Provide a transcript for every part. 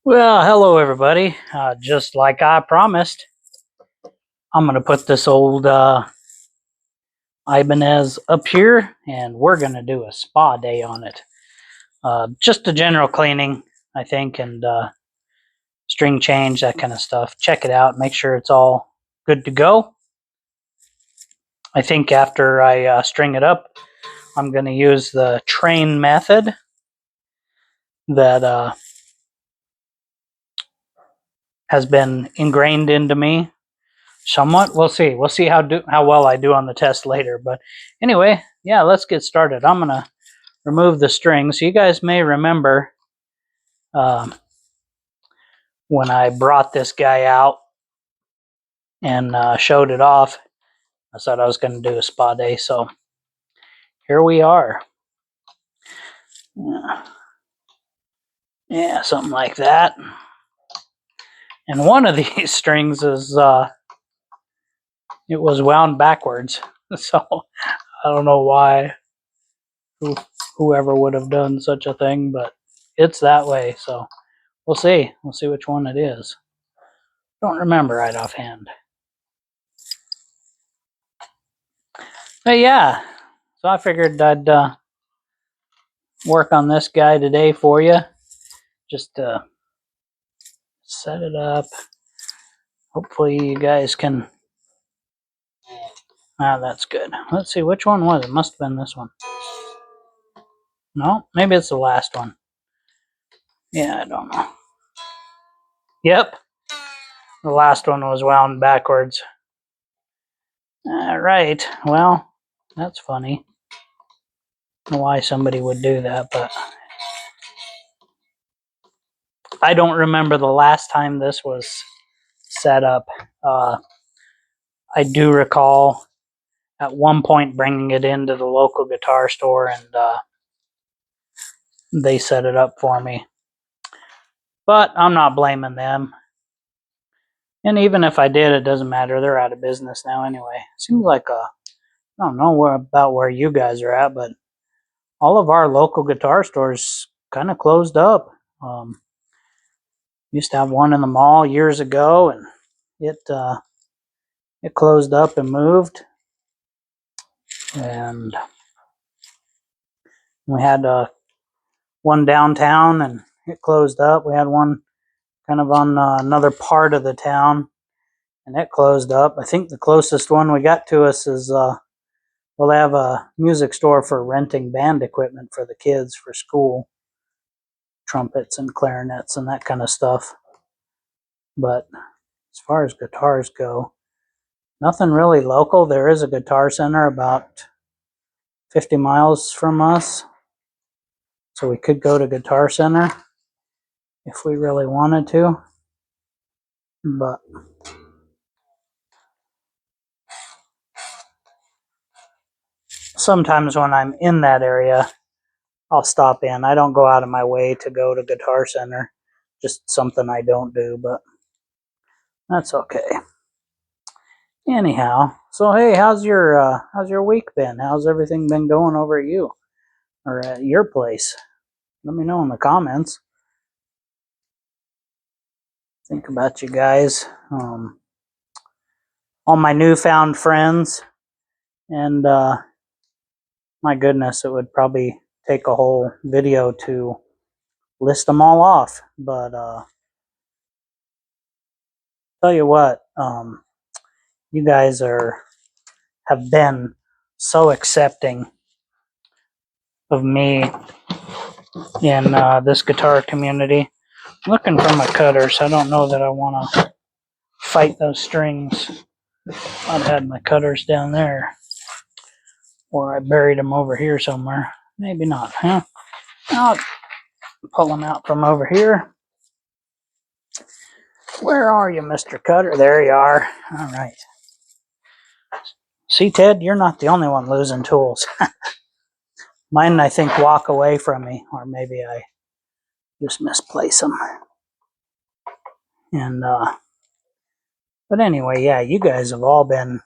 Well, hello everybody. Just like I promised, I'm going to put this old Ibanez up here and we're going to do a spa day on it. Just a general cleaning, I think, and string change, that kind of stuff. Check it out, make sure it's all good to go. I think after I string it up, I'm going to use the train method that has been ingrained into me somewhat. We'll see. We'll see how well I do on the test later. But anyway, yeah, let's get started. I'm gonna remove the strings. You guys may remember when I brought this guy out and showed it off. I said I was going to do a spa day, so here we are. Yeah, something like that. And one of these strings is it was wound backwards, so I don't know why whoever would have done such a thing, but it's that way. So we'll see. We'll see which one it is. Don't remember right offhand. But yeah, so I figured I'd work on this guy today for you. Just set it up. Hopefully you guys can... that's good. Let's see, which one was it? Must have been this one. No, maybe it's the last one. Yeah, I don't know. Yep, the last one was wound backwards. Alright, well, that's funny. I don't know why somebody would do that, but I don't remember the last time this was set up. I do recall at one point bringing it into the local guitar store and they set it up for me. But I'm not blaming them. And even if I did, it doesn't matter. They're out of business now anyway. Seems like I don't know about where you guys are at, but all of our local guitar stores kind of closed up. Used to have one in the mall years ago, and it closed up and moved. And we had one downtown, and it closed up. We had one kind of on another part of the town, and it closed up. I think the closest one we got to us is we'll have a music store for renting band equipment for the kids for school, trumpets and clarinets and that kind of stuff. But as far as guitars go, nothing really local. There is a guitar center about 50 miles from us, so we could go to Guitar Center if we really wanted to. But sometimes when I'm in that area, I'll stop in. I don't go out of my way to go to Guitar Center. Just something I don't do, but that's okay. Anyhow, so hey, how's your week been? How's everything been going over at you or at your place? Let me know in the comments. Think about you guys, all my newfound friends, and my goodness, it would probably take a whole video to list them all off. But tell you what, you guys have been so accepting of me in this guitar community. I'm looking for my cutters. I don't know that I want to fight those strings. I'd had my cutters down there, or I buried them over here somewhere. Maybe not, huh? I'll pull them out from over here. Where are you, Mr. Cutter? There you are. All right. See, Ted, you're not the only one losing tools. Mine, I think, walk away from me, or maybe I just misplace them. And but anyway, yeah, you guys have all been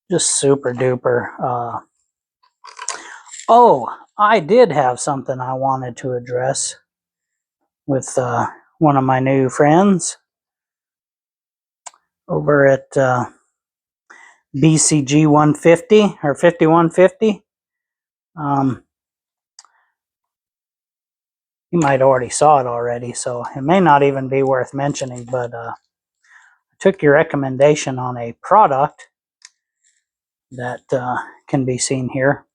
just super duper. Oh, I did have something I wanted to address. with one of my new friends over at BCG 150 or 5150. You might already saw it already, so it may not even be worth mentioning, but I took your recommendation on a product that can be seen here.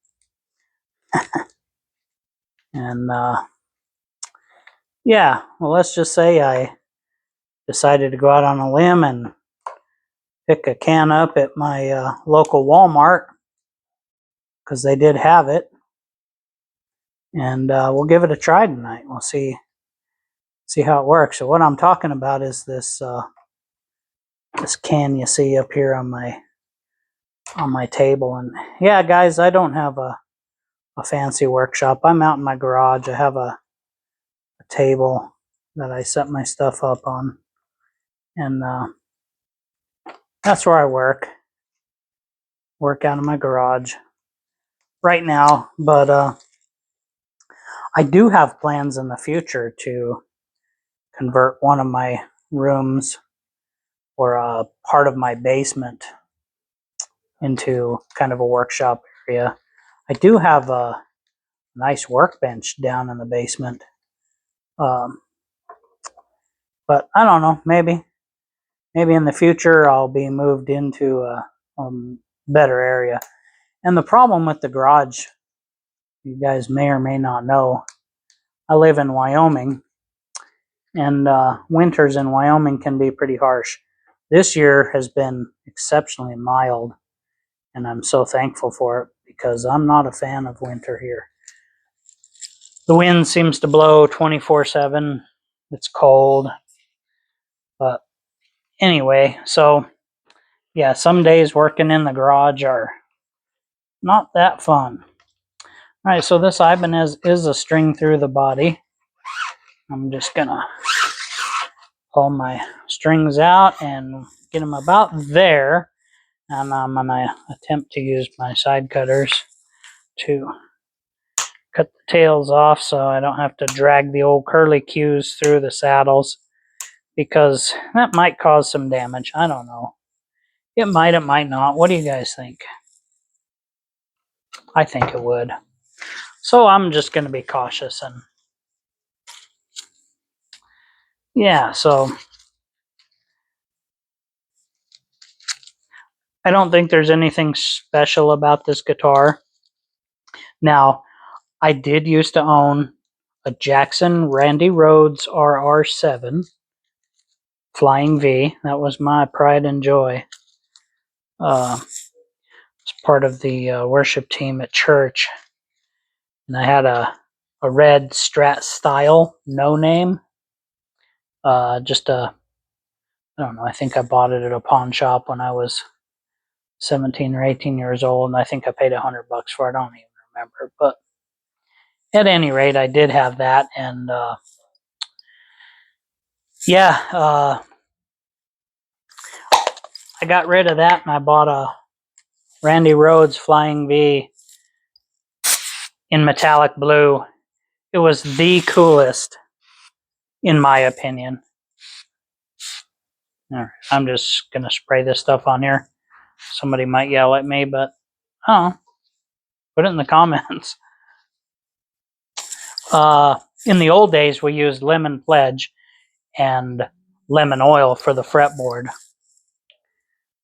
And yeah, well, let's just say I decided to go out on a limb and pick a can up at my local Walmart because they did have it. And we'll give it a try tonight. We'll see how it works. So what I'm talking about is this this can you see up here on my table. And yeah, guys, I don't have a fancy workshop. I'm out in my garage. I have a table that I set my stuff up on, and that's where I work out of my garage right now. But I do have plans in the future to convert one of my rooms or a part of my basement into kind of a workshop area. I do have a nice workbench down in the basement, but I don't know, maybe in the future I'll be moved into a better area. And the problem with the garage, you guys may or may not know, I live in Wyoming, and winters in Wyoming can be pretty harsh. This year has been exceptionally mild, and I'm so thankful for it because I'm not a fan of winter here. The wind seems to blow 24/7. It's cold. But anyway, so yeah, some days working in the garage are not that fun. All right, so this Ibanez is a string through the body. I'm just gonna pull my strings out and get them about there. And I'm gonna attempt to use my side cutters to cut the tails off so I don't have to drag the old curly cues through the saddles, because that might cause some damage. I don't know. It might not. What do you guys think? I think it would. So I'm just going to be cautious. And yeah, so I don't think there's anything special about this guitar. Now, I did used to own a Jackson Randy Rhoads RR7 Flying V. That was my pride and joy. It's part of the worship team at church. And I had a red Strat Style, no name. Just a, I don't know, I think I bought it at a pawn shop when I was 17 or 18 years old, and I think I paid $100 for it. I don't even remember. But at any rate, I did have that, and yeah, I got rid of that, and I bought a Randy Rhoads Flying V in metallic blue. It was the coolest, in my opinion. All right, I'm just gonna spray this stuff on here. Somebody might yell at me, but oh, put it in the comments. In the old days, we used lemon pledge and lemon oil for the fretboard.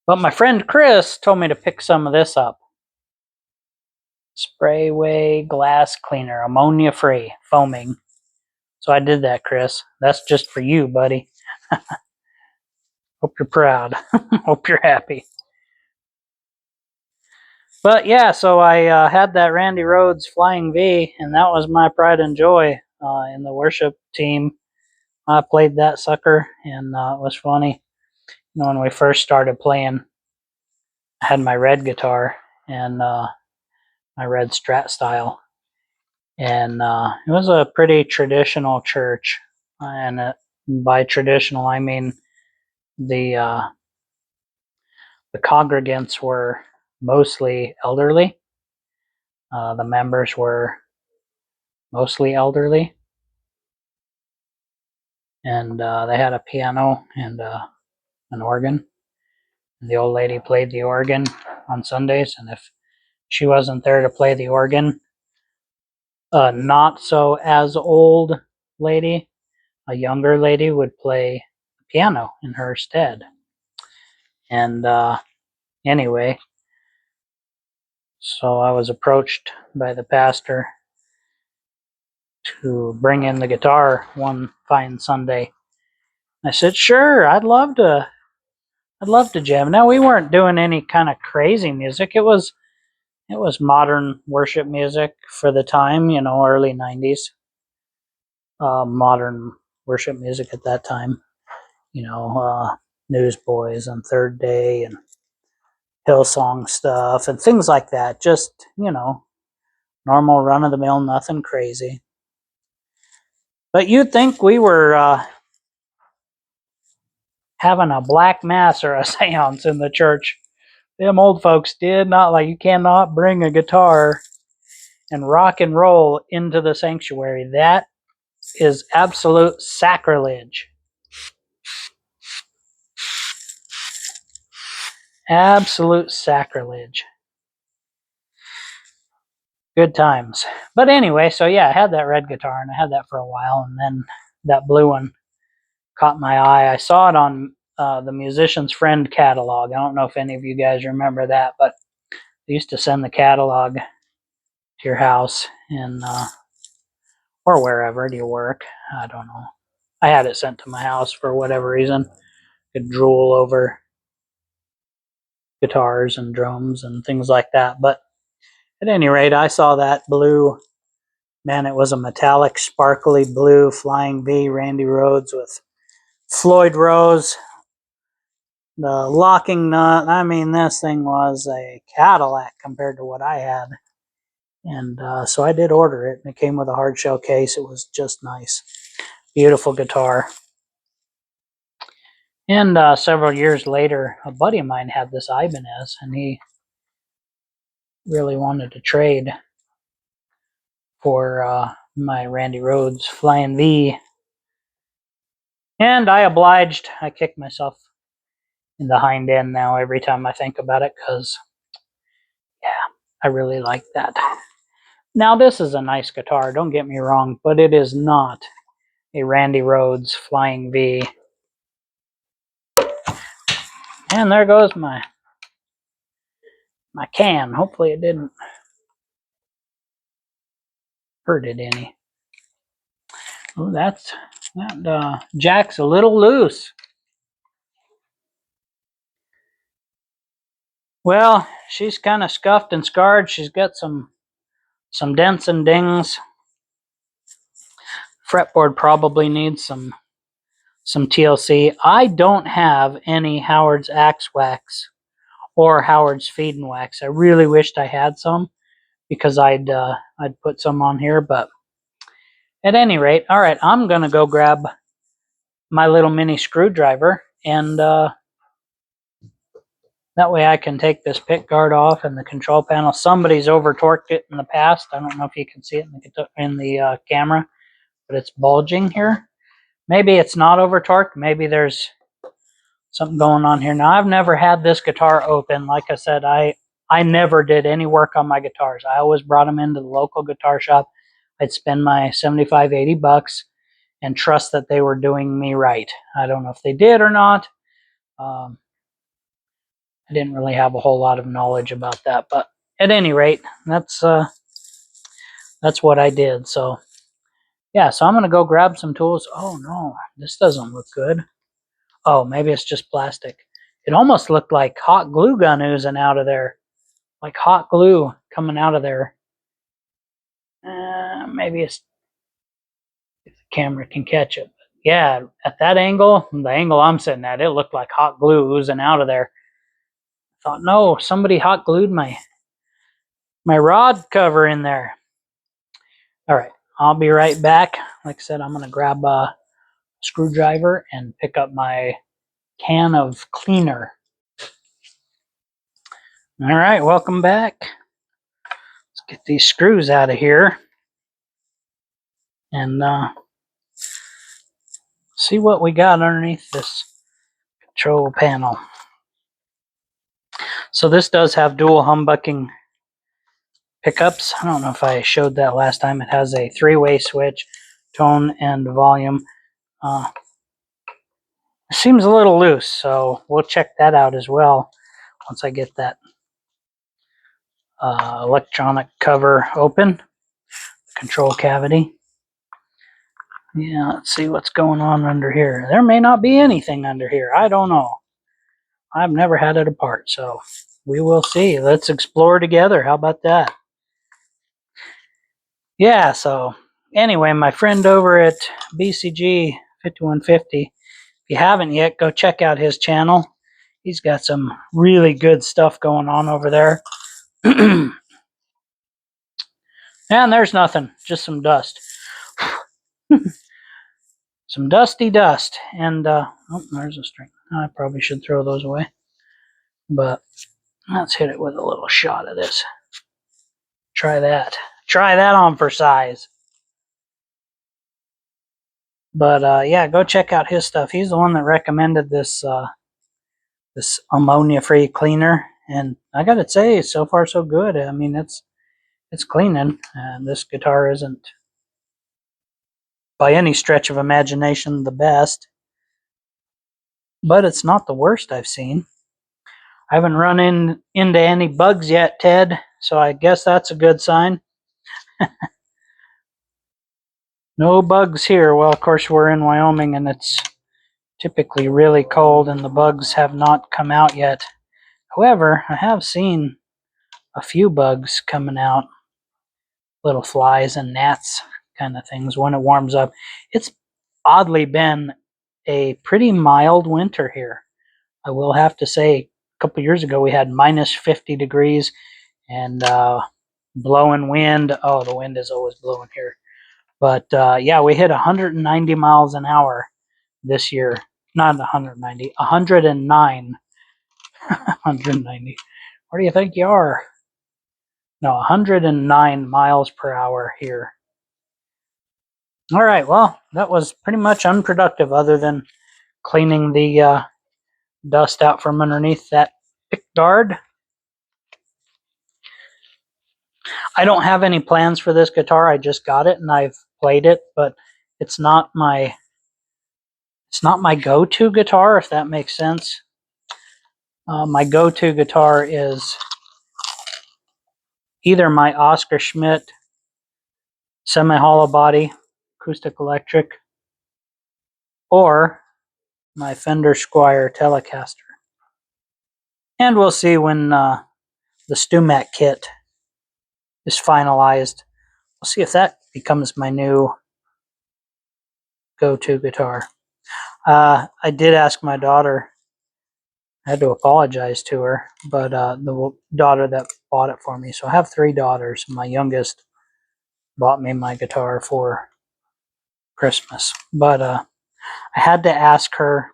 But my friend Chris told me to pick some of this up. SprayWay glass cleaner, ammonia free, foaming. So I did that, Chris. That's just for you, buddy. Hope you're proud. Hope you're happy. But yeah, so I had that Randy Rhoads Flying V, and that was my pride and joy in the worship team. I played that sucker, and it was funny. You know, when we first started playing, I had my red guitar and my red Strat Style, and it was a pretty traditional church. And by traditional, I mean the congregants were mostly elderly. The members were mostly elderly. and they had a piano and an organ. And the old lady played the organ on Sundays, and if she wasn't there to play the organ, a not so as old lady, a younger lady, would play the piano in her stead. And anyway, so I was approached by the pastor to bring in the guitar one fine Sunday. I said, "Sure, I'd love to jam." Now, we weren't doing any kind of crazy music. It was modern worship music for the time, early 90s. Modern worship music at that time, Newsboys and Third Day and Hillsong stuff and things like that. Just, normal run of the mill, nothing crazy. But you'd think we were having a black mass or a seance in the church. Them old folks did not like. You cannot bring a guitar and rock and roll into the sanctuary. That is absolute sacrilege. Absolute sacrilege. Good times. But anyway, so yeah, I had that red guitar and I had that for a while, and then that blue one caught my eye. I saw it on the Musician's Friend catalog. I don't know if any of you guys remember that, but they used to send the catalog to your house and or wherever do you work. I don't know. I had it sent to my house for whatever reason. Could drool over guitars and drums and things like that. But at any rate, I saw that blue. Man, it was a metallic, sparkly blue Flying V Randy Rhoads with Floyd Rose, the locking nut. I mean, this thing was a Cadillac compared to what I had. And so I did order it, and it came with a hard shell case. It was just nice. Beautiful guitar. And several years later, a buddy of mine had this Ibanez, and he really wanted to trade for my Randy Rhoads Flying V. And I obliged. I kick myself in the hind end now every time I think about it, because, yeah, I really like that. Now, this is a nice guitar, don't get me wrong, but it is not a Randy Rhoads Flying V. And there goes my can. Hopefully it didn't hurt it any. Oh, that jack's a little loose. Well, she's kind of scuffed and scarred. She's got some dents and dings. Fretboard probably needs some TLC. I don't have any Howard's Axe Wax or Howard's Feed and Wax. I really wished I had some, because I'd put some on here. But at any rate, all right, I'm gonna go grab my little mini screwdriver, and that way I can take this pick guard off and the control panel. Somebody's over torqued it in the past. I don't know if you can see it in the camera, but it's bulging here. Maybe it's not over torqued. Maybe there's something going on here. Now, I've never had this guitar open. Like I said, I never did any work on my guitars. I always brought them into the local guitar shop. I'd spend my $75, $80 and trust that they were doing me right. I don't know if they did or not. I didn't really have a whole lot of knowledge about that, but at any rate, that's what I did. So yeah, so I'm gonna go grab some tools. Oh no, this doesn't look good. Oh, maybe it's just plastic. It almost looked like hot glue gun oozing out of there, like hot glue coming out of there. Maybe it's, if the camera can catch it. But yeah, at that angle, the angle I'm sitting at, it looked like hot glue oozing out of there. I thought, no, somebody hot glued my rod cover in there. All right, I'll be right back. Like I said, I'm gonna grab a screwdriver and pick up my can of cleaner. All right, welcome back. Let's get these screws out of here. And see what we got underneath this control panel. So this does have dual humbucking pickups. I don't know if I showed that last time. It has a 3-way switch, tone and volume. It seems a little loose, so we'll check that out as well once I get that electronic cover open, control cavity. Yeah, let's see what's going on under here. There may not be anything under here. I don't know. I've never had it apart, so we will see. Let's explore together. How about that? Yeah, so anyway, my friend over at BCG 5150, if you haven't yet, go check out his channel. He's got some really good stuff going on over there. And there's nothing, just some dust. Some dusty dust. And, oh, there's a string. I probably should throw those away. But let's hit it with a little shot of this. Try that. Try that on for size. But, yeah, go check out his stuff. He's the one that recommended this this ammonia-free cleaner. And I got to say, so far so good. I mean, it's cleaning. And this guitar isn't, by any stretch of imagination, the best. But it's not the worst I've seen. I haven't run into any bugs yet, Ted, so I guess that's a good sign. No bugs here. Well, of course, we're in Wyoming, and it's typically really cold, and the bugs have not come out yet. However, I have seen a few bugs coming out, little flies and gnats kind of things when it warms up. It's oddly been a pretty mild winter here. I will have to say, a couple years ago we had minus 50 degrees and blowing wind. Oh, the wind is always blowing here. But yeah, we hit 190 miles an hour this year. Not 190, 109. 190. Where do you think you are? No, 109 miles per hour here. All right, well, that was pretty much unproductive other than cleaning the dust out from underneath that pick guard. I don't have any plans for this guitar. I just got it and I've played it, but it's not my go-to guitar, if that makes sense. My go-to guitar is either my Oscar Schmidt semi-hollow body acoustic electric or my Fender Squier Telecaster. And we'll see when the StewMat kit is finalized. We'll see if that becomes my new go-to guitar. I did ask my daughter. I had to apologize to her, but the daughter that bought it for me. So I have 3 daughters. My youngest bought me my guitar for Christmas. But I had to ask her,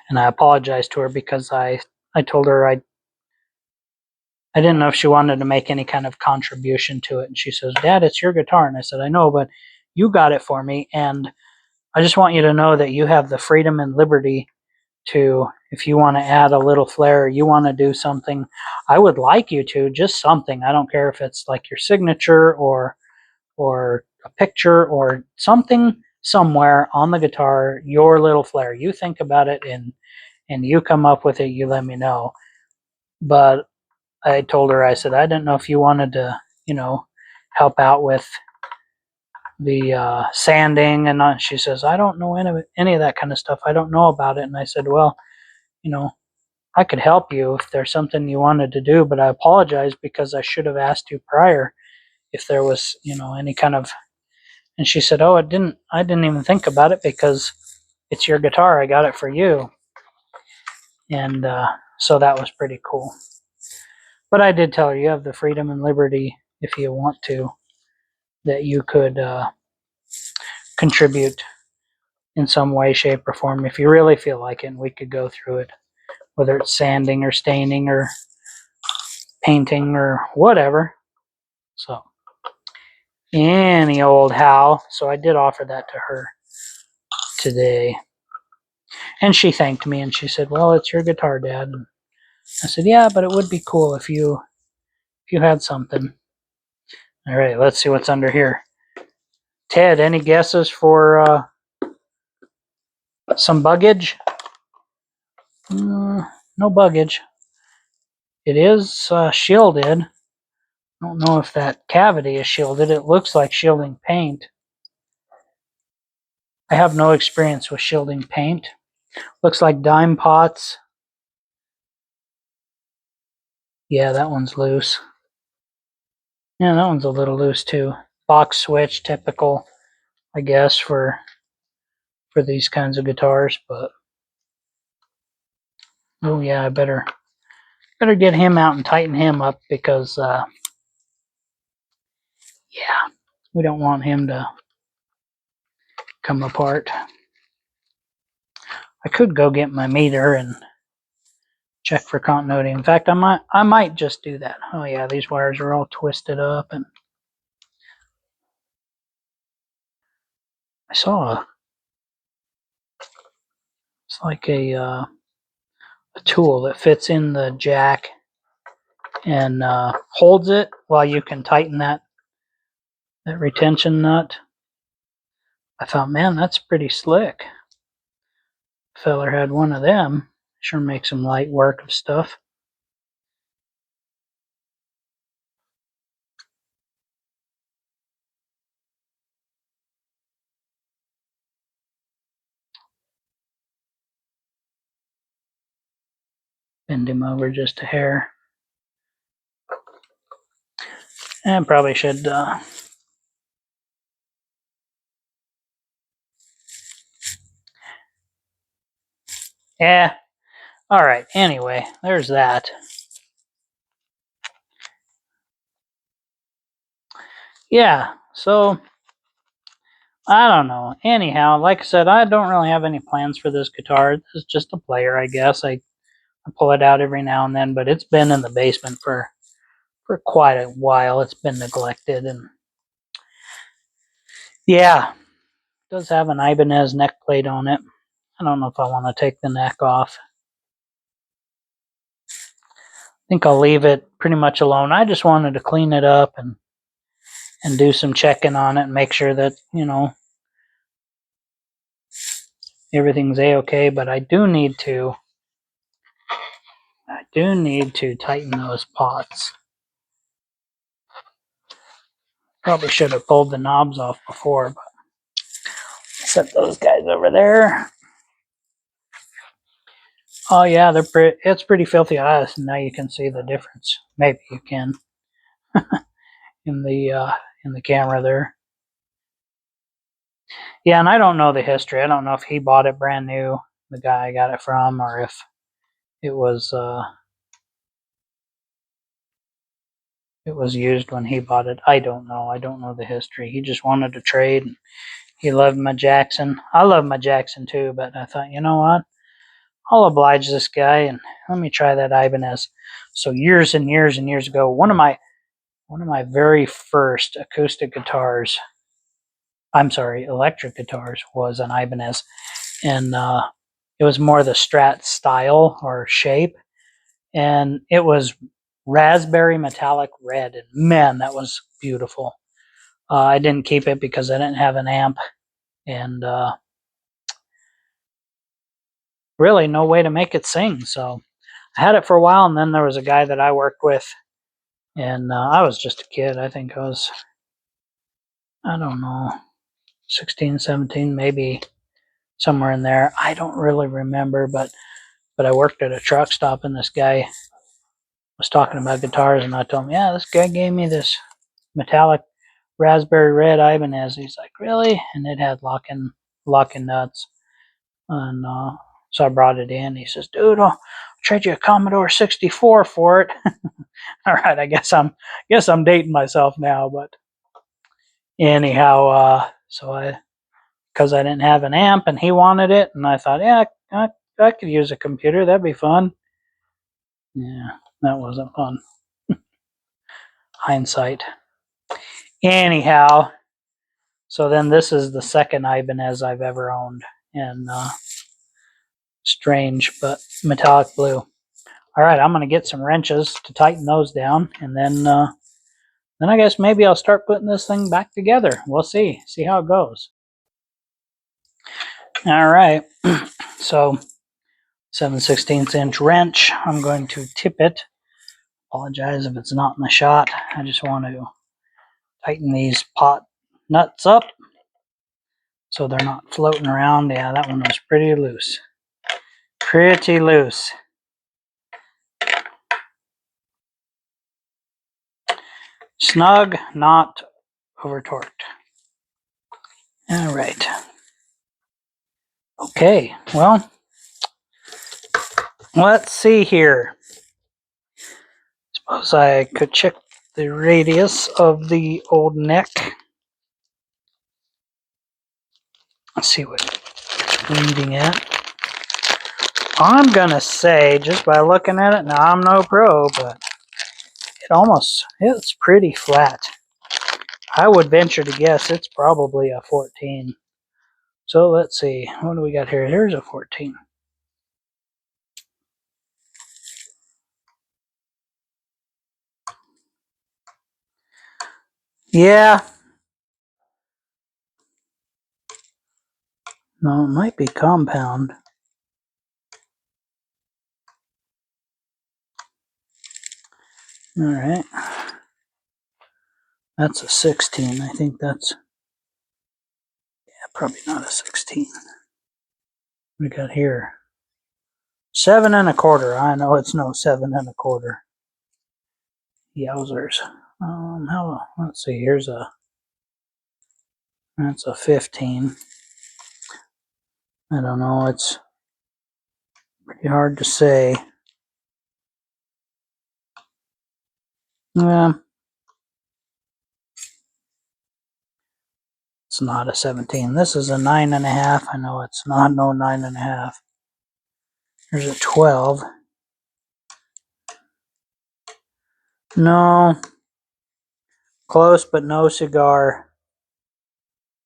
and I apologized to her because I told her I didn't know if she wanted to make any kind of contribution to it. And she says, "Dad, it's your guitar." And I said, "I know, but you got it for me. And I just want you to know that you have the freedom and liberty to, if you want to add a little flair, you want to do something, I would like you to, just something. I don't care if it's like your signature or a picture or something somewhere on the guitar, your little flair. You think about it and you come up with it, you let me know." But I told her, I said, I didn't know if you wanted to, help out with the sanding. And she says, "I don't know any of that kind of stuff. I don't know about it." And I said, "Well, I could help you if there's something you wanted to do, but I apologize because I should have asked you prior if there was, any kind of." And she said, "Oh, I didn't even think about it because it's your guitar. I got it for you." And so that was pretty cool. But I did tell her you have the freedom and liberty, if you want to, that you could contribute in some way, shape, or form if you really feel like it, and we could go through it, whether it's sanding or staining or painting or whatever. So, any old how. So I did offer that to her. today. And she thanked me and she said, well, it's your guitar, Dad. And I said, yeah, but it would be cool if you had something. All right, let's see what's under here. Ted, any guesses for some buggage? No buggage. It is shielded. I don't know if that cavity is shielded. It looks like shielding paint. I have no experience with shielding paint. Looks like dime pots. Yeah, that one's loose. Yeah, that one's a little loose too. Box switch, typical, I guess, for these kinds of guitars. But oh yeah, I better get him out and tighten him up because yeah, we don't want him to come apart. I could go get my meter and check for continuity. In fact, I might just do that. Oh yeah, these wires are all twisted up, and I saw it's like a tool that fits in the jack and holds it while you can tighten that retention nut. I thought, man, that's pretty slick. Feller had one of them. Sure makes some light work of stuff. Bend him over just a hair. And probably should yeah. All right. Anyway, there's that. Yeah. So I don't know. Anyhow, like I said, I don't really have any plans for this guitar. It's just a player, I guess. I pull it out every now and then, but it's been in the basement for quite a while. It's been neglected, and yeah, it does have an Ibanez neck plate on it. I don't know if I want to take the neck off. I think I'll leave it pretty much alone. I just wanted to clean it up and do some checking on it and make sure that, you know, everything's a-okay, but I do need to tighten those pots. Probably should have pulled the knobs off before, but set those guys over there. Oh yeah, it's pretty filthy. Now you can see the difference. Maybe you can in the camera there. Yeah, and I don't know the history. I don't know if he bought it brand new, the guy I got it from, or if it was used when he bought it. I don't know. I don't know the history. He just wanted to trade. And he loved my Jackson. I love my Jackson too, but I thought, you know what? I'll oblige this guy and let me try that Ibanez. So years and years and years ago, one of my very first acoustic guitars, electric guitars, was an Ibanez, and it was more the Strat style or shape, and it was raspberry metallic red, and man, that was beautiful. I didn't keep it because I didn't have an amp, and really no way to make it sing. So I had it for a while, and then there was a guy that I worked with, and I was just a kid. I think I was, I don't know, 16, 17, maybe somewhere in there. I don't really remember, but I worked at a truck stop, and this guy was talking about guitars, and I told him, yeah, this guy gave me this metallic raspberry red Ibanez. He's like, really? And it had locking nuts. And so I brought it in. He says, dude, I'll trade you a Commodore 64 for it. All right, I guess I'm dating myself now, but anyhow, because I didn't have an amp and he wanted it, and I thought, yeah, I could use a computer. That'd be fun. Yeah, that wasn't fun. Hindsight. Anyhow, so then this is the second Ibanez I've ever owned, and strange, but metallic blue. All right, I'm going to get some wrenches to tighten those down, and then I guess maybe I'll start putting this thing back together. We'll see how it goes. All right, so 7/16 inch wrench. I'm going to tip it. Apologize if it's not in the shot. I just want to tighten these pot nuts up so they're not floating around. Yeah, that one was pretty loose. Pretty loose. Snug, not over torqued. All right. Okay, well, let's see here. Suppose I could check the radius of the old neck. Let's see what it's reading at. I'm gonna say, just by looking at it, now I'm no pro, but it's pretty flat. I would venture to guess it's probably a 14. So let's see, what do we got here? Here's a 14. Yeah. No, it might be compound. All right. That's a 16. I think that's, yeah, probably not a 16. What we got here? 7 1/4. I know it's no 7 1/4. Yowzers. Let's see, that's a 15. I don't know, it's pretty hard to say. Yeah. It's not a 17. This is a 9 1/2. I know it's not no 9 1/2. There's a 12. No. Close, but no cigar.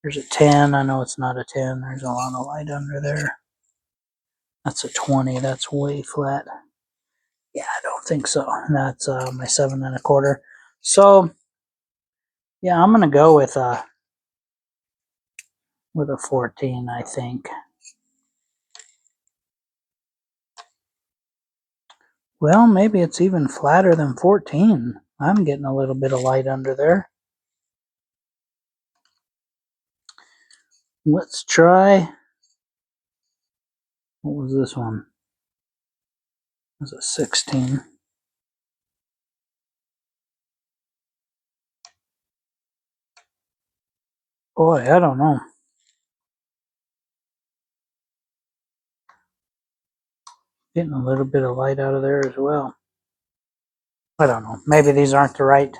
There's a 10. I know it's not a 10. There's a lot of light under there. That's a 20. That's way flat. Yeah, I don't think so. That's my 7 1/4. So, yeah, I'm gonna go with a 14, I think. Well, maybe it's even flatter than 14. I'm getting a little bit of light under there. Let's try. What was this one? It was a 16. Boy, I don't know. Getting a little bit of light out of there as well. I don't know. Maybe these aren't the right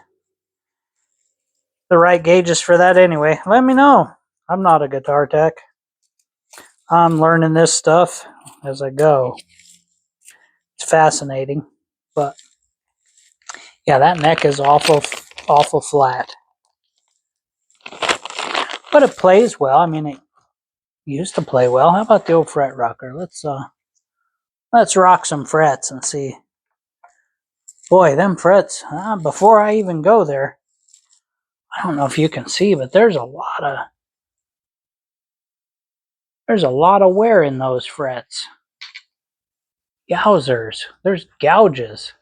gauges for that anyway. Let me know. I'm not a guitar tech. I'm learning this stuff as I go. It's fascinating, but yeah, that neck is awful flat. But it plays well. I mean, it used to play well. How about the old fret rocker? Let's rock some frets and see. Boy, them frets, before I even go there, I don't know if you can see, but there's a lot of wear in those frets. Yowzers, there's gouges.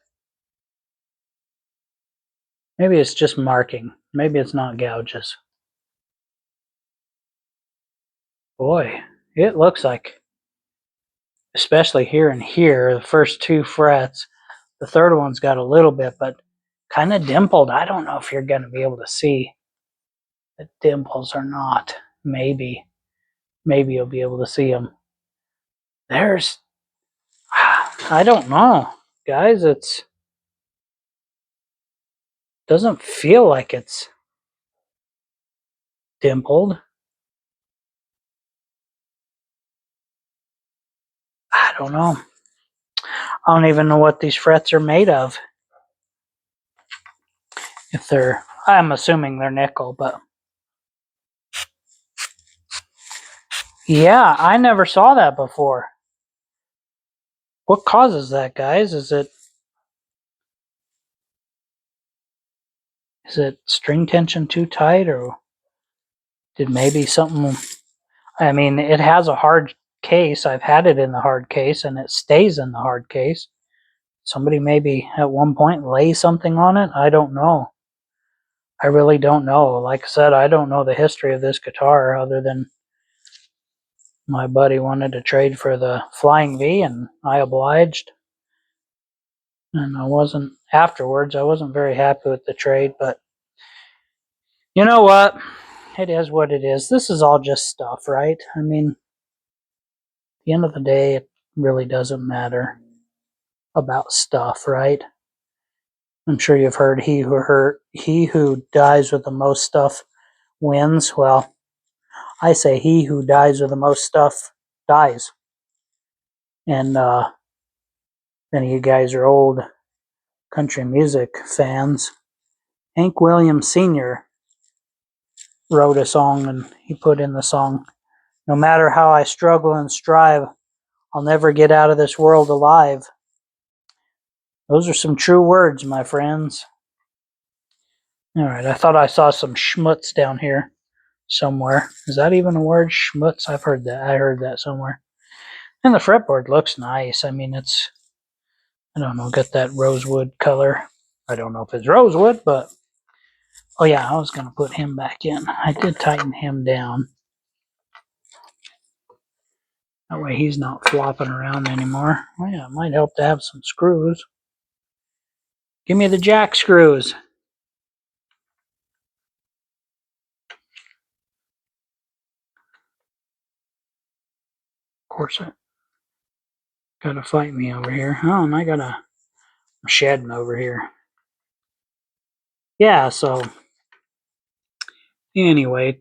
Maybe it's just marking. Maybe it's not gouges. Boy, it looks like, especially here and here, the first 2 frets, the third one's got a little bit, but kind of dimpled. I don't know if you're going to be able to see the dimples or not. Maybe you'll be able to see them. I don't know, guys. Doesn't feel like it's dimpled. I don't know. I don't even know what these frets are made of. I'm assuming they're nickel, but Yeah, I never saw that before. What causes that, guys? Is it string tension too tight, or did maybe something? I mean, it has a hard case. I've had it in the hard case, and it stays in the hard case. Somebody maybe at one point lay something on it. I don't know. I really don't know. Like I said, I don't know the history of this guitar other than my buddy wanted to trade for the Flying V, and I obliged. And I wasn't very happy with the trade, but you know what? It is what it is. This is all just stuff, right? I mean, at the end of the day, it really doesn't matter about stuff, right? I'm sure you've heard he who dies with the most stuff wins. Well, I say he who dies with the most stuff dies. And any of you guys are old country music fans. Hank Williams Sr. wrote a song, and he put in the song, "No matter how I struggle and strive, I'll never get out of this world alive." Those are some true words, my friends. All right, I thought I saw some schmutz down here somewhere. Is that even a word, schmutz? I've heard that. I heard that somewhere. And the fretboard looks nice. I mean, it's, I don't know, got that rosewood color. I don't know if it's rosewood, but oh yeah, I was going to put him back in. I did tighten him down. That way he's not flopping around anymore. Oh yeah, it might help to have some screws. Give me the jack screws. Of course, I gotta fight me over here. Oh, and I got a shedding over here. Yeah, so anyway.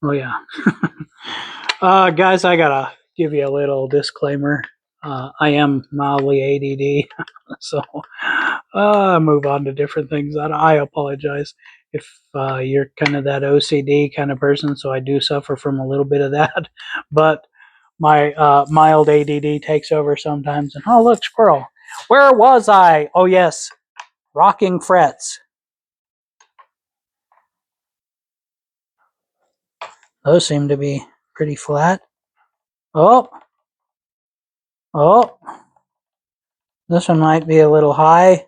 Oh yeah. Guys, I gotta give you a little disclaimer. I am mildly ADD, so move on to different things. I apologize if you're kind of that OCD kind of person, so I do suffer from a little bit of that. But my mild ADD takes over sometimes. And oh, look, squirrel. Where was I? Oh, yes, rocking frets. Those seem to be pretty flat. Oh, oh, this one might be a little high.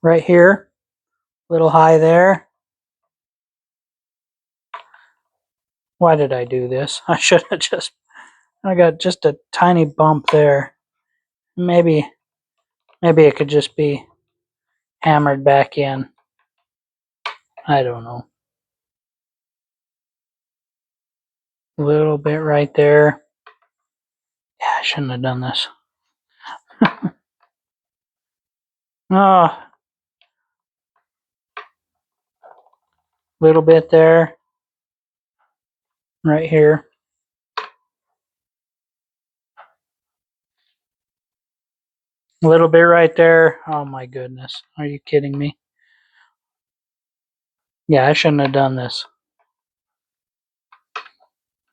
Right here, a little high there. Why did I do this? I should have I got just a tiny bump there. Maybe it could just be hammered back in. I don't know. A little bit right there. Yeah, I shouldn't have done this. Oh, little bit there. Right here. A little bit right there. Oh my goodness. Are you kidding me? Yeah, I shouldn't have done this.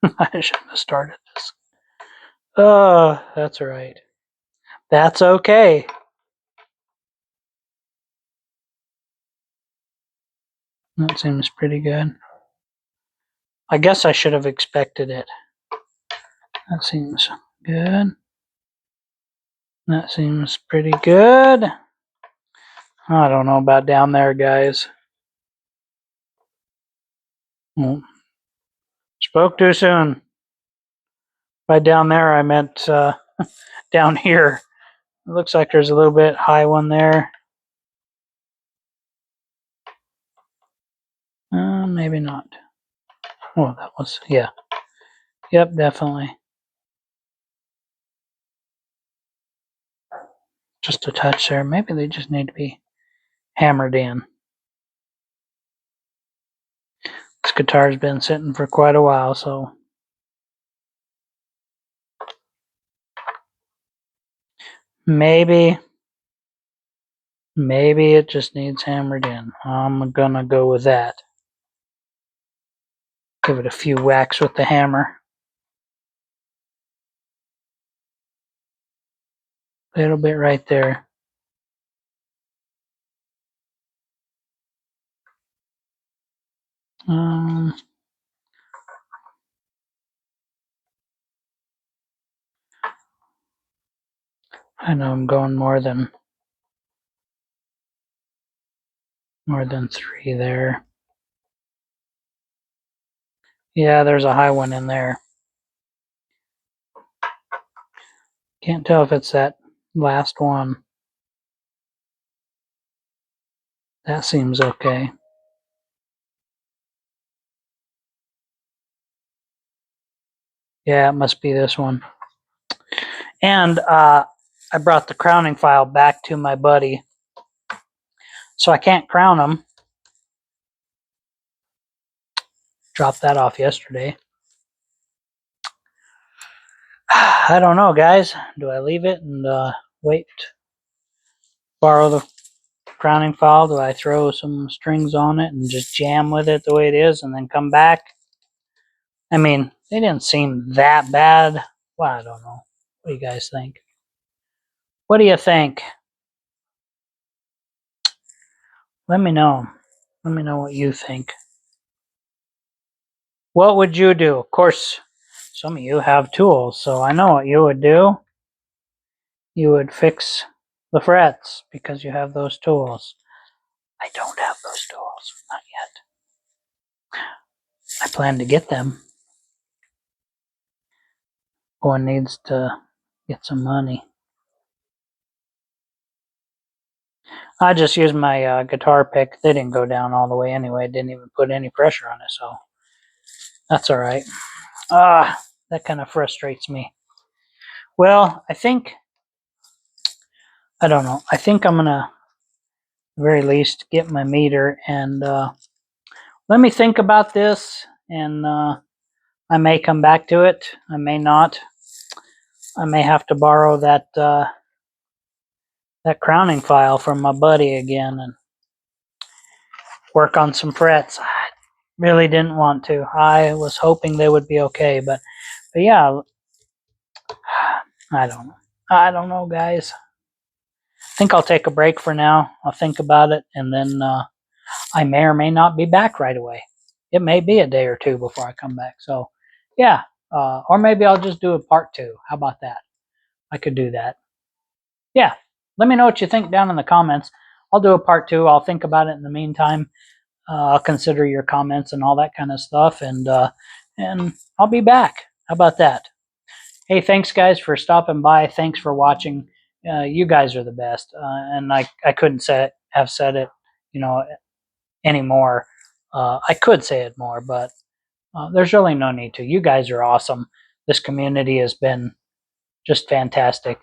I shouldn't have started this. Oh, that's right. That's okay. That seems pretty good. I guess I should have expected it. That seems good. That seems pretty good. I don't know about down there, guys. Oh, spoke too soon. By down there, I meant down here. It looks like there's a little bit high one there. Maybe not. Oh, that was, yeah. Yep, definitely. Just a touch there. Maybe they just need to be hammered in. This guitar's been sitting for quite a while, so maybe it just needs hammered in. I'm gonna go with that. Give it a few whacks with the hammer. A little bit right there. I know I'm going more than 3 there. Yeah, there's a high one in there. Can't tell if it's that last one. That seems okay. Yeah, it must be this one. And I brought the crowning file back to my buddy, so I can't crown them. Dropped that off yesterday. I don't know, guys. Do I leave it and wait, borrow the crowning file? Do I throw some strings on it and just jam with it the way it is and then come back? I mean, they didn't seem that bad. Well, I don't know. What do you guys think? What do you think? Let me know. Let me know what you think. What would you do? Of course, some of you have tools, so I know what you would do. You would fix the frets because you have those tools. I don't have those tools. Not yet. I plan to get them. One needs to get some money. I just used my guitar pick. They didn't go down all the way anyway. It didn't even put any pressure on it, so that's all right. That kind of frustrates me. Well, I don't know. I think I'm gonna, at the very least, get my meter and let me think about this, and I may come back to it. I may not. I may have to borrow that crowning file from my buddy again and work on some frets. I really didn't want to. I was hoping they would be okay, but yeah, I don't know. I don't know, guys. I think I'll take a break for now. I'll think about it, and then I may or may not be back right away. It may be a day or two before I come back. So, yeah, or maybe I'll just do a part 2. How about that? I could do that. Yeah, let me know what you think down in the comments. I'll do a part 2. I'll think about it in the meantime. I'll consider your comments and all that kind of stuff, and I'll be back. How about that? Hey, thanks guys for stopping by. Thanks for watching. You guys are the best, and I couldn't have said it, anymore. I could say it more, but there's really no need to. You guys are awesome. This community has been just fantastic.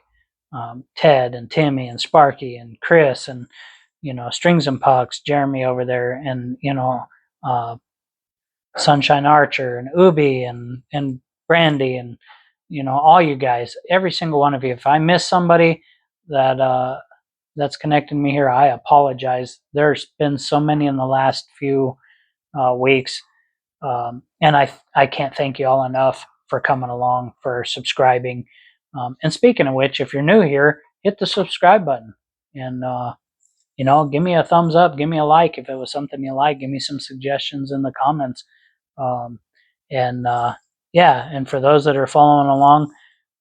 Ted and Timmy and Sparky and Chris and Strings and Pucks, Jeremy over there, and Sunshine Archer and Ubi and Brandy and all you guys, every single one of you. If I miss somebody that's connected me here, I apologize. There's been so many in the last few weeks, and I can't thank you all enough for coming along, for subscribing. And speaking of which, if you're new here, hit the subscribe button and give me a thumbs up, give me a like if it was something you like, give me some suggestions in the comments. Um, and yeah, and for those that are following along,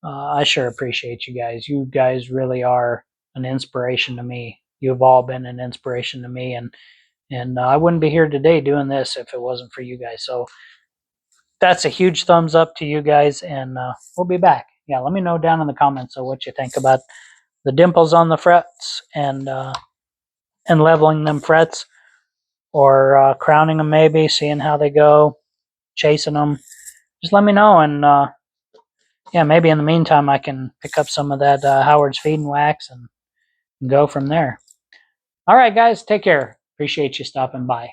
I sure appreciate you guys. You guys really are an inspiration to me. You've all been an inspiration to me, and I wouldn't be here today doing this if it wasn't for you guys. So that's a huge thumbs up to you guys, and we'll be back. Yeah, let me know down in the comments what you think about the dimples on the frets and leveling them frets, or crowning them, maybe seeing how they go, chasing them. Just let me know, and yeah, maybe in the meantime I can pick up some of that Howard's Feed and Wax and go from there. All right, guys, take care. Appreciate you stopping by.